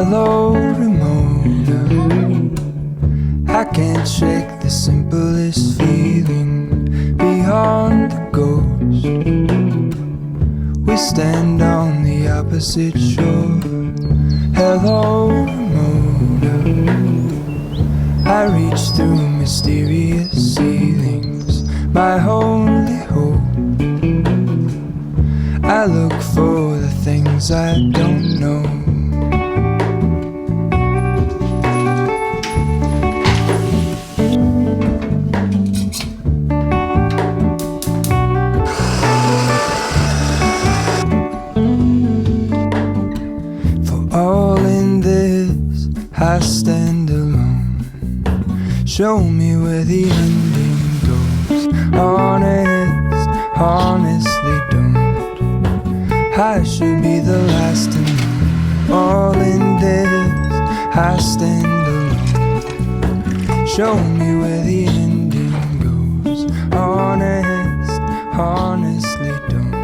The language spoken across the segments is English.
Hello, Ramona. I can't shake the simplest feeling beyond the ghost. We stand on the opposite shore. Hello, Ramona. I reach through mysterious ceilings, my only hope. I look for the things I don't know. For all in this, I stand alone. Show me where the ending goes. Honest, honestly don't. I should be the last to know. All in this, I stand alone. Show me where the ending goes. Honest, honestly don't.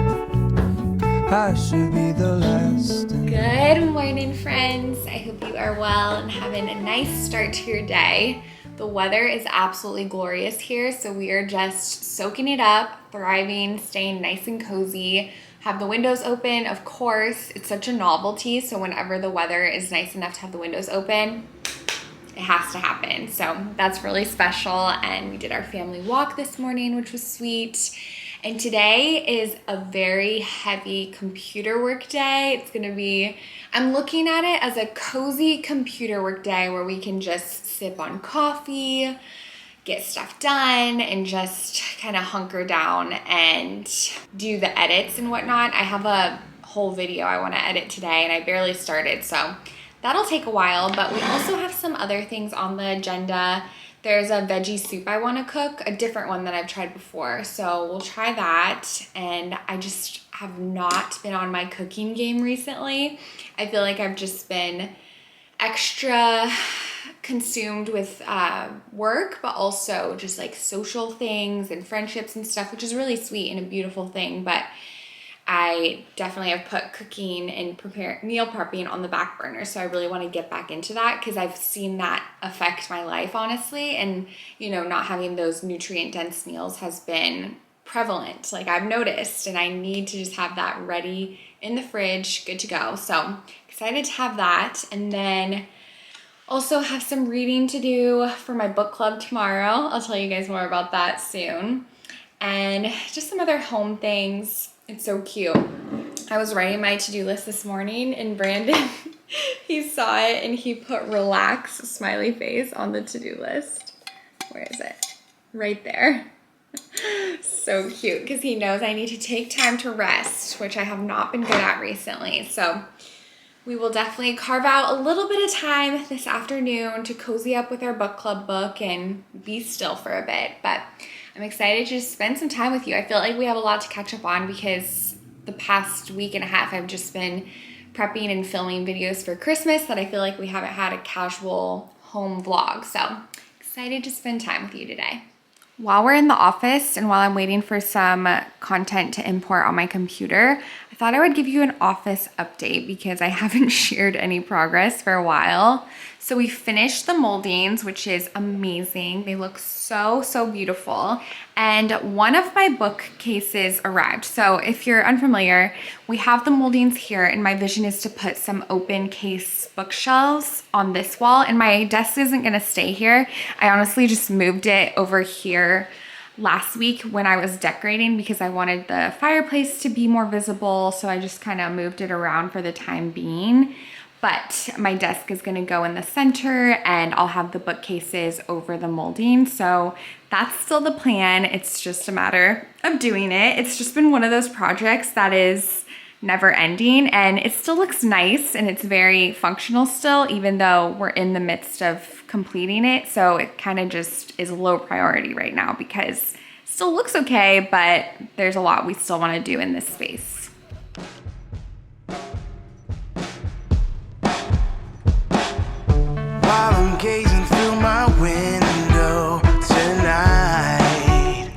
I should be the last to know. Good morning, friends. I hope you are well and having a nice start to your day. The weather is absolutely glorious here, so we are just soaking it up, thriving, staying nice and cozy. Have the windows open, of course. It's such a novelty, so whenever the weather is nice enough to have the windows open, it has to happen. So that's really special, and we did our family walk this morning, which was sweet. And today is a very heavy computer work day. It's gonna be, I'm looking at it as a cozy computer work day where we can just sip on coffee, get stuff done, and just kind of hunker down and do the edits and whatnot. I have a whole video I want to edit today and I barely started, so that'll take a while. But we also have some other things on the agenda. There's a veggie soup I want to cook, a different one that I've tried before, so we'll try that. And I just have not been on my cooking game recently. I feel like I've just been extra consumed with work, but also just like social things and friendships and stuff, which is really sweet and a beautiful thing. But I definitely have put cooking and meal prepping on the back burner. So I really want to get back into that because I've seen that affect my life, honestly. And, you know, not having those nutrient dense meals has been prevalent, like I've noticed, and I need to just have that ready in the fridge, good to go. So excited to have that. And then also have some reading to do for my book club tomorrow. I'll tell you guys more about that soon. And just some other home things. It's so cute. I was writing my to-do list this morning and Brandon, he saw it and he put relax smiley face on the to-do list. Where is it? Right there. So cute, because he knows I need to take time to rest, which I have not been good at recently. So we will definitely carve out a little bit of time this afternoon to cozy up with our book club book and be still for a bit. But I'm excited to just spend some time with you. I feel like we have a lot to catch up on because the past week and a half I've just been prepping and filming videos for Christmas that I feel like we haven't had a casual home vlog. So excited to spend time with you today. While we're in the office and while I'm waiting for some content to import on my computer, I thought I would give you an office update because I haven't shared any progress for a while. So we finished the moldings, which is amazing. They look so, so beautiful. And one of my bookcases arrived. So if you're unfamiliar, we have the moldings here and my vision is to put some open case bookshelves on this wall. And my desk isn't gonna stay here. I honestly just moved it over here last week when I was decorating because I wanted the fireplace to be more visible. So I just kind of moved it around for the time being. But my desk is gonna go in the center and I'll have the bookcases over the molding. So that's still the plan. It's just a matter of doing it. It's just been one of those projects that is never ending and it still looks nice and it's very functional still, even though we're in the midst of completing it. So it kind of just is low priority right now because it still looks okay, but there's a lot we still wanna do in this space. While I'm gazing through my window tonight,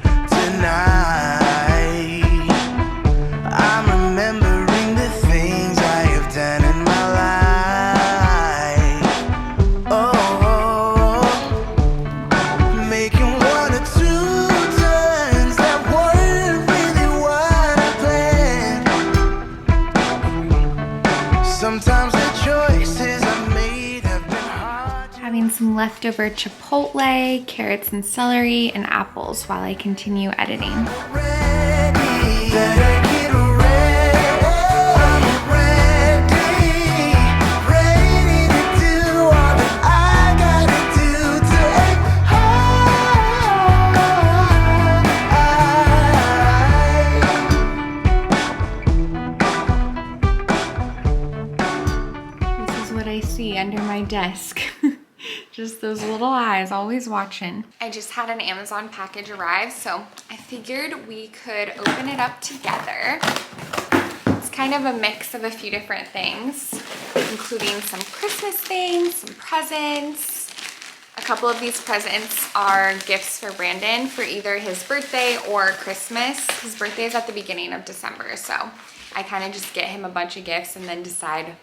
I'm remembering the things I have done in my Sometimes the choices I made have been hard. Having some leftover chipotle, carrots and celery, and apples while I continue editing. Ready, better get ready. I'm ready to do all that I gotta do today. This is what I see under my desk. Just those little eyes, always watching. I just had an Amazon package arrive, so I figured we could open it up together. It's kind of a mix of a few different things, including some Christmas things, some presents. A couple of these presents are gifts for Brandon for either his birthday or Christmas. His birthday is at the beginning of December, so I kind of just get him a bunch of gifts and then decide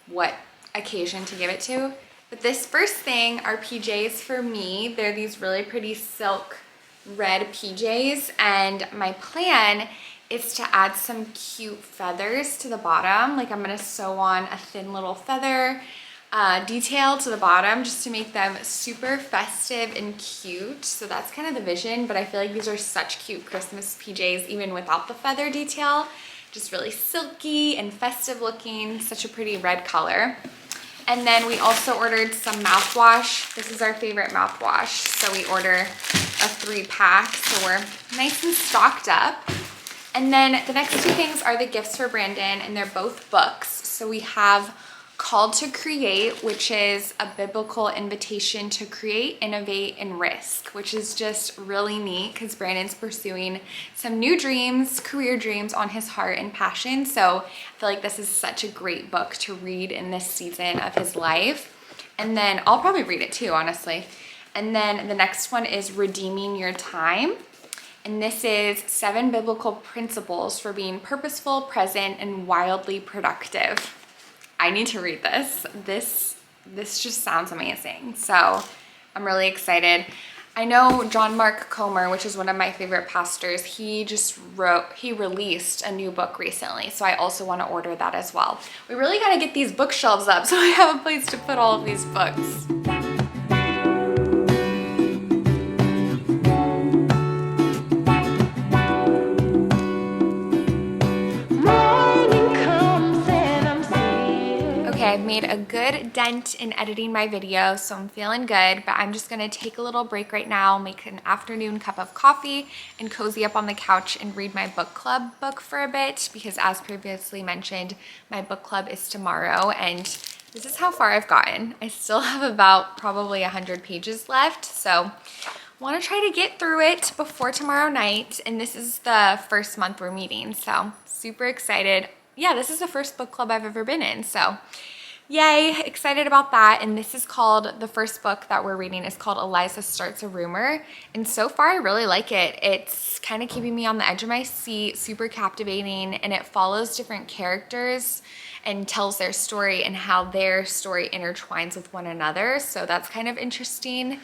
what occasion to give it to. But this first thing are PJs for me. They're these really pretty silk red PJs, and my plan is to add some cute feathers to the bottom. Like I'm gonna sew on a thin little feather detail to the bottom just to make them super festive and cute. So that's kind of the vision, but I feel like these are such cute Christmas PJs even without the feather detail. Just really silky and festive looking, such a pretty red color. And then we also ordered some mouthwash. This is our favorite mouthwash. So we order a 3-pack, so we're nice and stocked up. And then the next two things are the gifts for Brandon, and they're both books. So we have Called to Create, which is a biblical invitation to create, innovate, and risk, which is just really neat because Brandon's pursuing some new dreams, career dreams on his heart and passion. So I feel like this is such a great book to read in this season of his life. And then I'll probably read it too, honestly. And then the next one is Redeeming Your Time. And this is 7 biblical principles for being purposeful, present, and wildly productive. I need to read this. This just sounds amazing. So I'm really excited. I know John Mark Comer, which is one of my favorite pastors, he released a new book recently. So I also want to order that as well. We really got to get these bookshelves up so I have a place to put all of these books. I've made a good dent in editing my video, so I'm feeling good, but I'm just gonna take a little break right now, make an afternoon cup of coffee, and cozy up on the couch and read my book club book for a bit, because as previously mentioned, my book club is tomorrow, and this is how far I've gotten. I still have about probably 100 pages left, so want to try to get through it before tomorrow night, and this is the first month we're meeting, so super excited. Yeah, this is the first book club I've ever been in, so yay, excited about that. And this is called, the first book that we're reading is called Eliza Starts a Rumor. And so far I really like it. It's kind of keeping me on the edge of my seat, super captivating, and it follows different characters and tells their story and how their story intertwines with one another. So that's kind of interesting.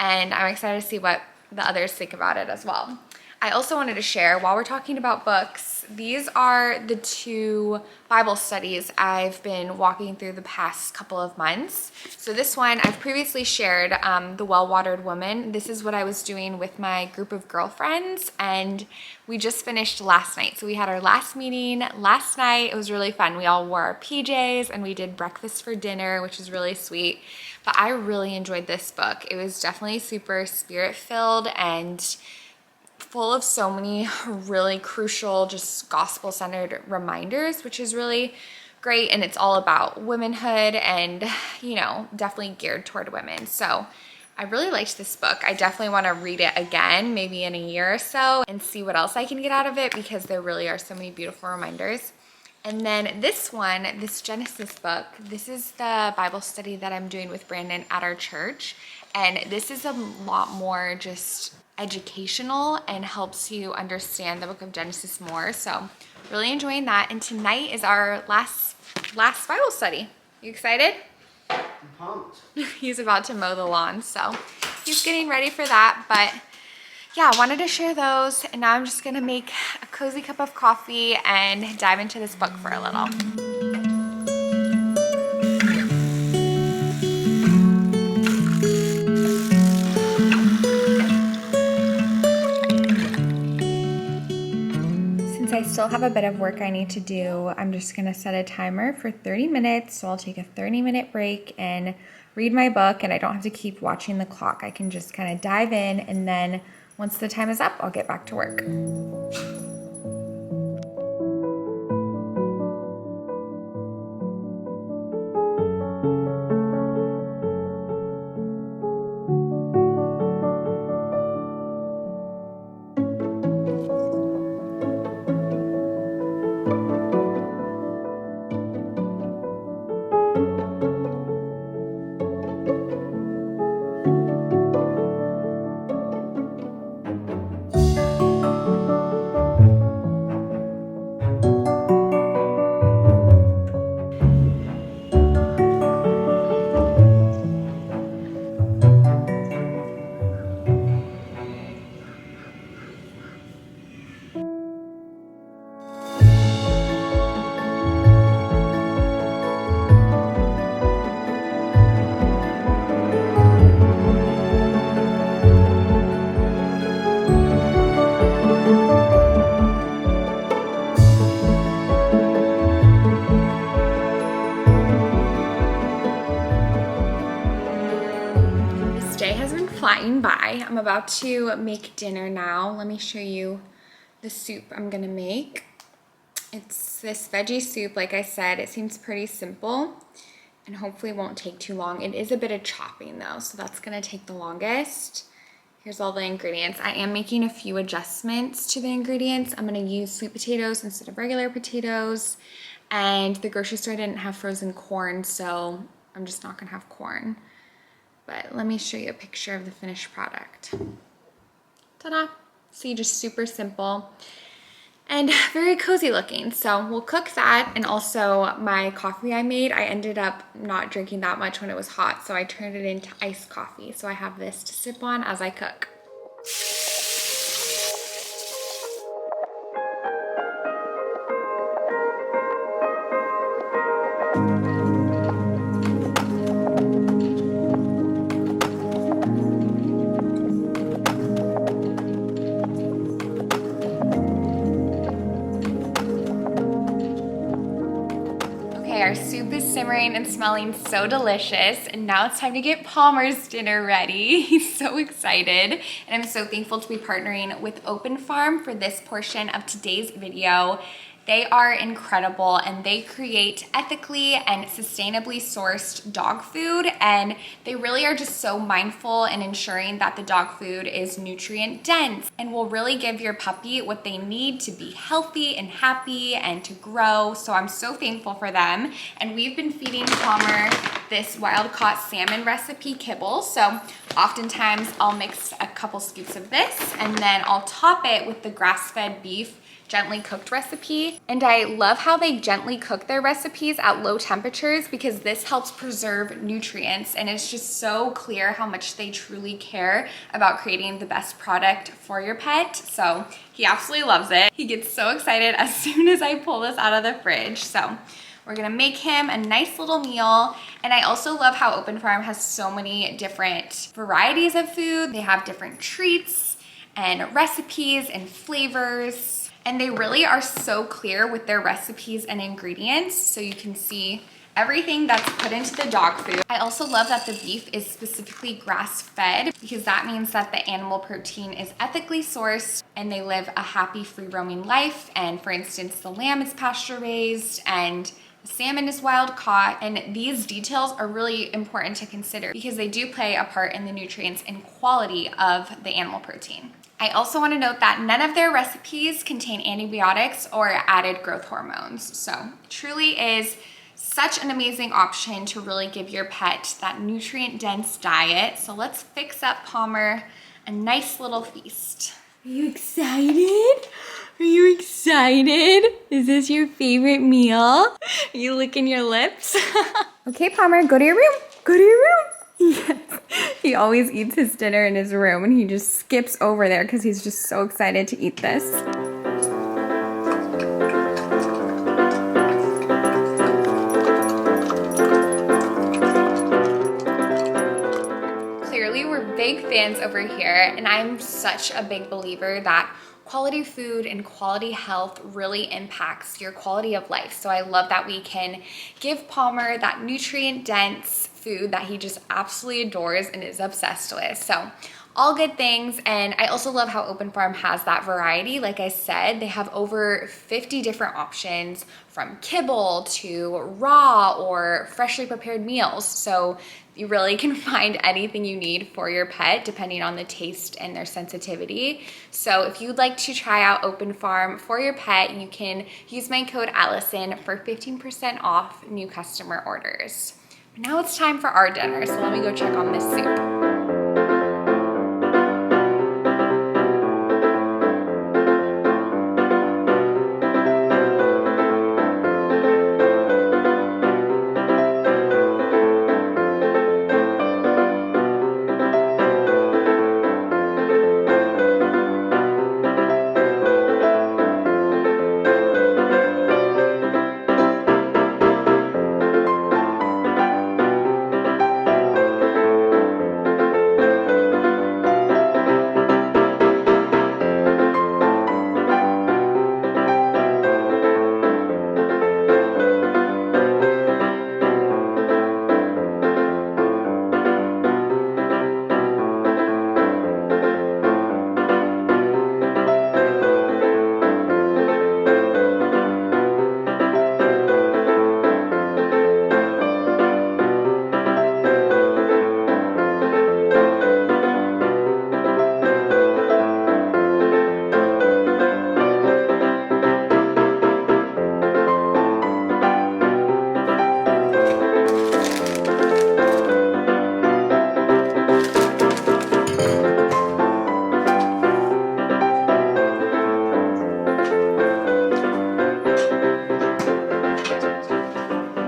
And I'm excited to see what the others think about it as well. I also wanted to share, while we're talking about books, these are the 2 Bible studies I've been walking through the past couple of months. So this one, I've previously shared, The Well-Watered Woman. This is what I was doing with my group of girlfriends, and we just finished last night. So we had our last meeting last night. It was really fun. We all wore our PJs, and we did breakfast for dinner, which was really sweet. But I really enjoyed this book. It was definitely super spirit-filled and full of so many really crucial, just gospel-centered reminders, which is really great. And it's all about womanhood and, you know, definitely geared toward women. So I really liked this book. I definitely want to read it again, maybe in a year or so, and see what else I can get out of it, because there really are so many beautiful reminders. And then this one, this Genesis book, this is the Bible study that I'm doing with Brandon at our church. And this is a lot more just educational and helps you understand the book of Genesis more. So really enjoying that. And tonight is our last Bible study. You excited? I'm pumped. He's about to mow the lawn, so he's getting ready for that. But yeah, I wanted to share those, and now I'm just gonna make a cozy cup of coffee and dive into this book for a little. still have a bit of work I need to do. I'm just gonna set a timer for 30 minutes. So I'll take a 30-minute break and read my book, and I don't have to keep watching the clock. I can just kind of dive in, and then once the time is up, I'll get back to work. Flying by. I'm about to make dinner now. Let me show you the soup I'm gonna make. It's this veggie soup. Like I said, it seems pretty simple and hopefully won't take too long. It is a bit of chopping though, so that's gonna take the longest. Here's all the ingredients. I am making a few adjustments to the ingredients. I'm gonna use sweet potatoes instead of regular potatoes, and the grocery store didn't have frozen corn, so I'm just not gonna have corn. But let me show you a picture of the finished product. Ta-da! See, just super simple and very cozy looking. So we'll cook that, and also my coffee I made, I ended up not drinking that much when it was hot, so I turned it into iced coffee. So I have this to sip on as I cook. Our soup is simmering and smelling so delicious, and now it's time to get Palmer's dinner ready. He's so excited, and I'm so thankful to be partnering with Open Farm for this portion of today's video. They are incredible, and they create ethically and sustainably sourced dog food, and they really are just so mindful in ensuring that the dog food is nutrient dense and will really give your puppy what they need to be healthy and happy and to grow. So I'm so thankful for them. And we've been feeding Palmer this wild caught salmon recipe kibble. So oftentimes I'll mix a couple scoops of this, and then I'll top it with the grass-fed beef gently cooked recipe. And I love how they gently cook their recipes at low temperatures, because this helps preserve nutrients, and it's just so clear how much they truly care about creating the best product for your pet. So he absolutely loves it. He gets so excited as soon as I pull this out of the fridge. So we're gonna make him a nice little meal. And I also love how Open Farm has so many different varieties of food. They have different treats and recipes and flavors. And they really are so clear with their recipes and ingredients, so you can see everything that's put into the dog food. I also love that the beef is specifically grass-fed, because that means that the animal protein is ethically sourced and they live a happy, free-roaming life. And for instance, the lamb is pasture-raised and the salmon is wild caught, and these details are really important to consider because they do play a part in the nutrients and quality of the animal protein. I also want to note that none of their recipes contain antibiotics or added growth hormones. So it truly is such an amazing option to really give your pet that nutrient-dense diet. So let's fix up Palmer a nice little feast. Are you excited? Are you excited? Is this your favorite meal? Are you licking your lips? Okay, Palmer, go to your room. Go to your room. Yes. He always eats his dinner in his room, and he just skips over there because he's just so excited to eat this. Clearly, we're big fans over here, and I'm such a big believer that quality food and quality health really impacts your quality of life. So I love that we can give Palmer that nutrient dense food that he just absolutely adores and is obsessed with. So all good things. And I also love how Open Farm has that variety. Like I said, they have over 50 different options, from kibble to raw or freshly prepared meals. So you really can find anything you need for your pet depending on the taste and their sensitivity. So if you'd like to try out Open Farm for your pet, you can use my code ALLISON for 15% off new customer orders. But now it's time for our dinner, so let me go check on this soup.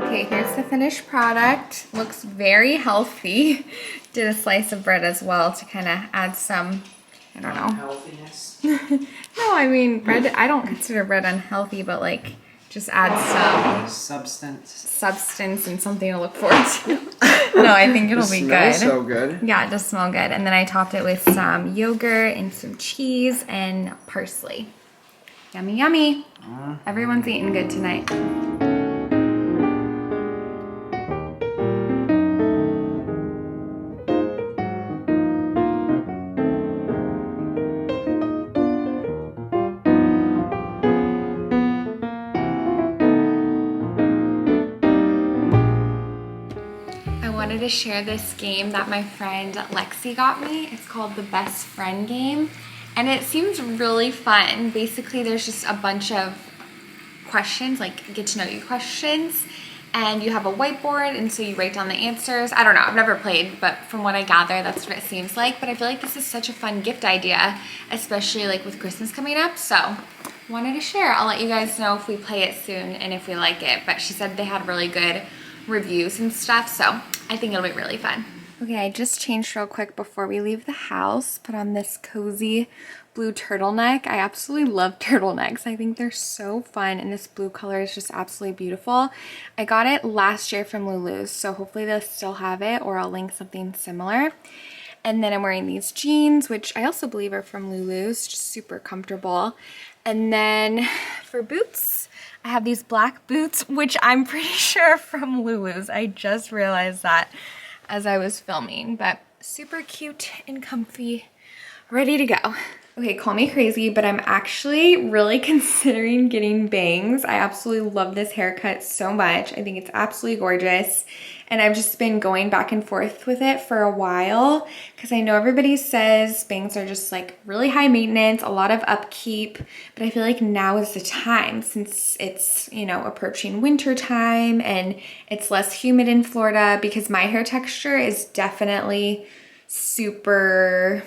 Okay, here's the finished product. Looks very healthy. Did a slice of bread as well to kind of add some, I don't know. Healthiness. No, I mean, bread, I don't consider bread unhealthy, but like just add some substance and something to look forward to. No, I think it'll be good. So good. Yeah, it does smell good. And then I topped it with some yogurt and some cheese and parsley. Yummy, yummy. Everyone's eating good tonight. I wanted to share this game that my friend Lexi got me. It's called the Best Friend Game, and it seems really fun. Basically, there's just a bunch of questions, like get to know you questions, and you have a whiteboard, and so you write down the answers. I don't know, I've never played, but from what I gather, that's what it seems like. But I feel like this is such a fun gift idea, especially like with Christmas coming up, so wanted to share. I'll let you guys know if we play it soon and if we like it, but she said they had really good reviews and stuff, so I think it'll be really fun. Okay, I just changed real quick before we leave the house. Put on this cozy blue turtleneck. I absolutely love turtlenecks. I think they're so fun, and this blue color is just absolutely beautiful. I got it last year from Lulu's, so hopefully they'll still have it, or I'll link something similar. And then I'm wearing these jeans, which I also believe are from Lulu's, just super comfortable. And then for boots, I have these black boots, which I'm pretty sure are from Lulu's. I just realized that as I was filming, but super cute and comfy, ready to go. Okay, call me crazy, but I'm actually really considering getting bangs. I absolutely love this haircut so much. I think it's absolutely gorgeous. And I've just been going back and forth with it for a while because I know everybody says bangs are just like really high maintenance, a lot of upkeep, but I feel like now is the time since it's, you know, approaching winter time and it's less humid in Florida, because my hair texture is definitely super,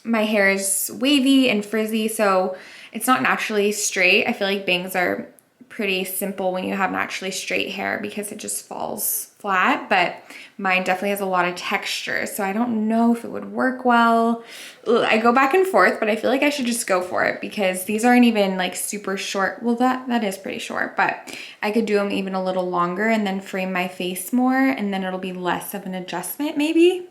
my hair is wavy and frizzy, so it's not naturally straight. I feel like bangs are pretty simple when you have naturally straight hair because it just falls flat, but mine definitely has a lot of texture, so I don't know if it would work well. Ugh, I go back and forth, but I feel like I should just go for it because these aren't even like super short. Well, that is pretty short, but I could do them even a little longer and then frame my face more, and then it'll be less of an adjustment maybe.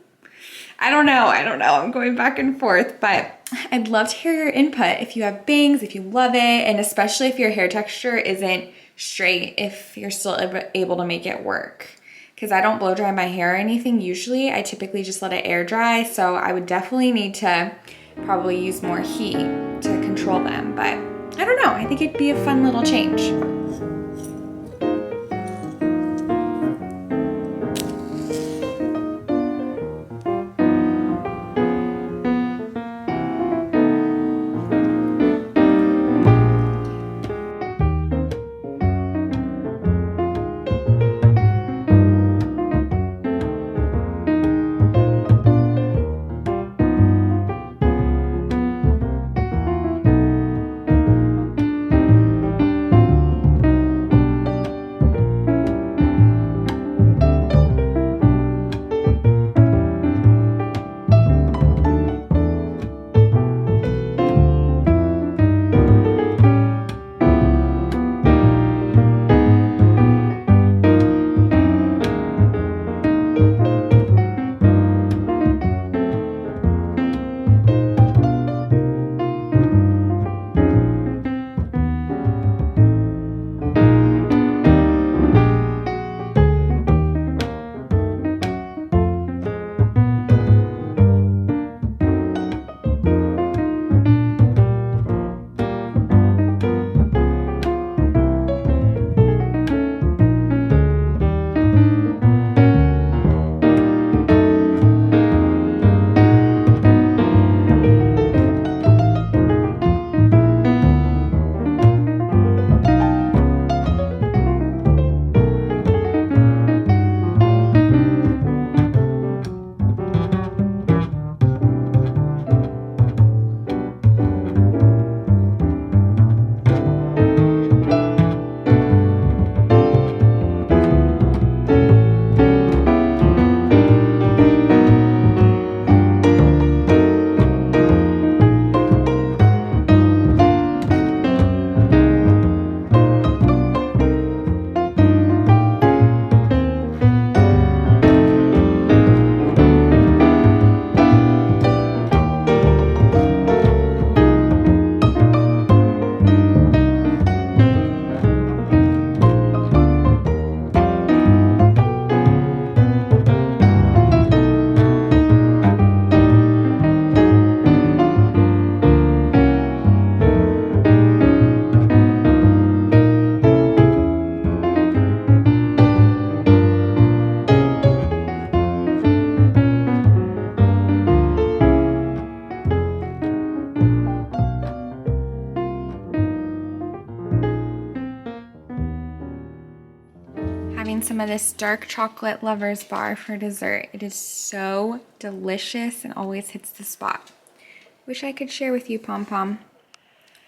I don't know. I'm going back and forth, but I'd love to hear your input if you have bangs, if you love it, and especially if your hair texture isn't straight, if you're still able to make it work. Because I don't blow dry my hair or anything usually. I typically just let it air dry, so I would definitely need to probably use more heat to control them. But I don't know, I think it'd be a fun little change. Having some of this dark chocolate lover's bar for dessert. It is so delicious and always hits the spot. Wish I could share with you, Pom Pom.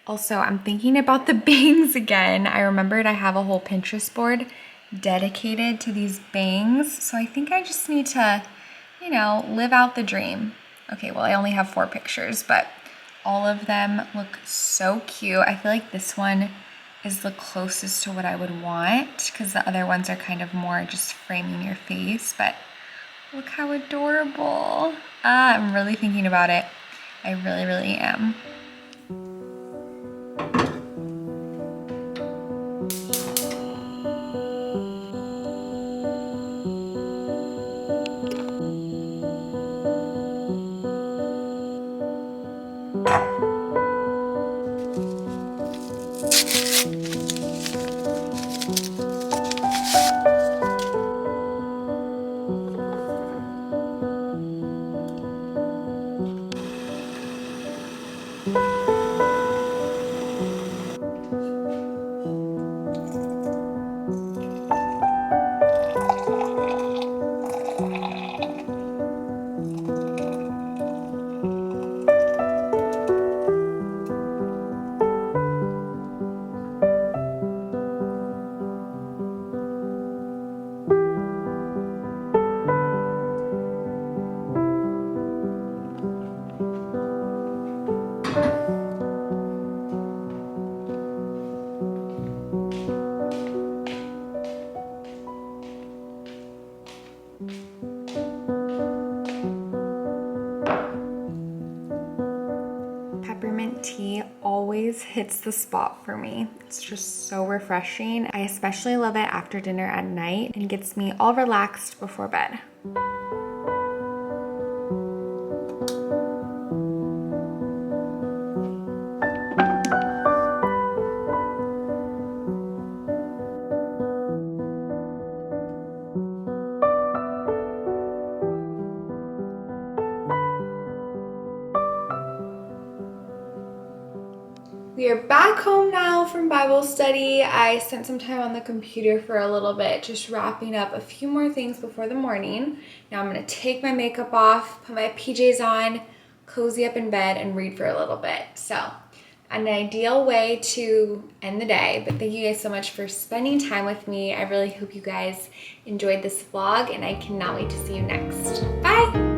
Also, I'm thinking about the bangs again. I remembered I have a whole Pinterest board dedicated to these bangs. So I think I just need to, you know, live out the dream. Okay, well, I only have 4 pictures, but all of them look so cute. I feel like this one is the closest to what I would want because the other ones are kind of more just framing your face, but look how adorable. I'm really thinking about it. I really, really am. hits the spot for me. It's just so refreshing. I especially love it after dinner at night and gets me all relaxed before bed. We are back home now from Bible study. I spent some time on the computer for a little bit, just wrapping up a few more things before the morning. Now I'm gonna take my makeup off, put my PJs on, cozy up in bed, and read for a little bit. So, an ideal way to end the day, but thank you guys so much for spending time with me. I really hope you guys enjoyed this vlog, and I cannot wait to see you next. Bye!